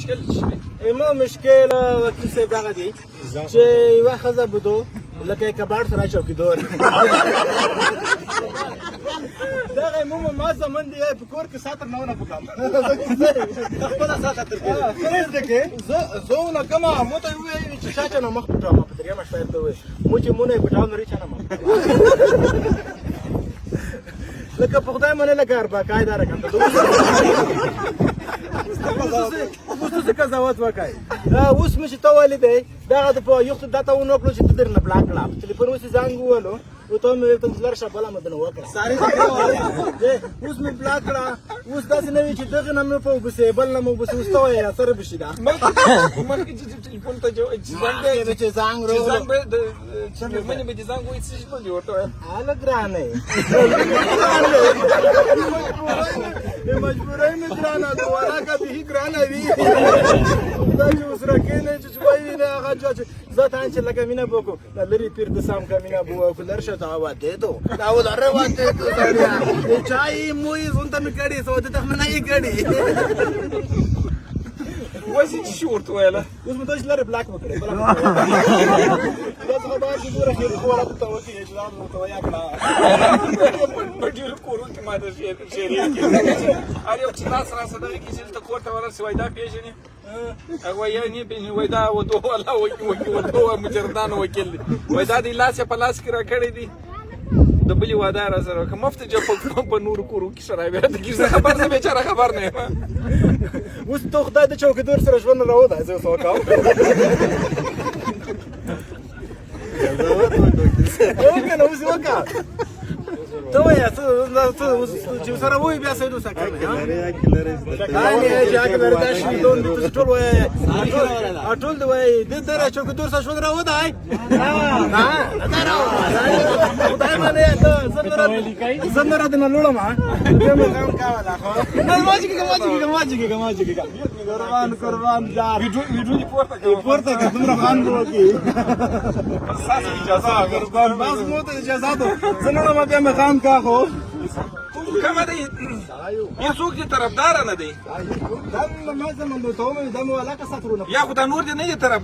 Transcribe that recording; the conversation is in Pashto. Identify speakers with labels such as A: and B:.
A: مشکل شي
B: ما مشکل وکیل صاحب دغه دی چې یوه ښځه بودو لکه کباړ سره چوکیدار دغه عموما ما زمن دی په کور کې ساتر نه ونه پکام خپله ساتر کې زه ونه کومه مو ته ووایي چې چا چا نه مخ پټوم په درېیمه شپه ته ووایي مو چې مونه یې پټاو نورې چا نه مخ لکه په خدای منې لکه باقاعده رقم خصوصي قضاوت وکړئ اوس مې چې ته ویلې دی دغه د په یو دا ته ونه کړو چې ته درنه بلاک کړه په تلیفون اوس یې زنګ وویلو و ته مې ورته زلر شه بله مې درنه وکړه اوس مې بلاک کړه اوس داسې نه وي چې دغه نه مې په وبسې بل نه مې وبسې اوس ته وایې سره بشي دا
A: مخکې چې ټلیفون ته
B: چې زنګ
A: مېرمنې به دې زنګ وایي څه شي به دې ورته وایه
B: هله ګرانه مجبورۍ مې ګرانه ده ولاکه بهي ګرانه وي دا چې اوس راکېنی چې وایي نه هغه چا چې زه ته چې لکه مینه به وکړو د لرې پیر د سام کا مینه به وکړو لر شه دعوتېدو دعوتېدو چای موی زونته مې کړي سوده ته مې نه یې کړي
A: وایي څه شي ورته ویله
B: اوس مې تاسو لرې بلاک وکړې بله دا څه خبره چې ګوره خیر خو ولا ته وکړي چې دا ورته ویا کړه
A: په ډېرو کورونو کې ما د شعري هر یو چې لاس راسه دغه کې چې دلته کور ته ورسې وایي دا پېژنې هغه وایي یا نه پېژنې وایي دا ودو والا ودو مجردانو وکیل دی وایي دا دې لاس یې په لاس کې راکړی دی د بلې واده را سره وکړه مفت جب په نورو کورو کې سره بیا د کیسه خبر زه بیچاره خبر نه یم
B: اوس ته خدای د چوکیدار سره ژوند راوځه زه اوس وکړم وکړه اوس وکړه ته وایه چې سره وایي بیا سید اوسه کوي ټول وایي ټول دی وایي د دره چوکیدار سره ژوند راوځه خدای باندې زه مې راته نه لوړم بیا مې کام کوله ماجیږي قربان جار
A: ویډیو دې پورته
B: که دومره خان به وکړي
A: ستاسو اجازه
B: قربان بس مو ته اجازه ده زه لوړم بیا مې کام کا خو
A: کومه دی یا څوک دې طرفداره نه دی
B: دا ما زمونږ ته ومې دا مو علاقه ساترونه
A: یا خو دا نور دې نه دی طرفدار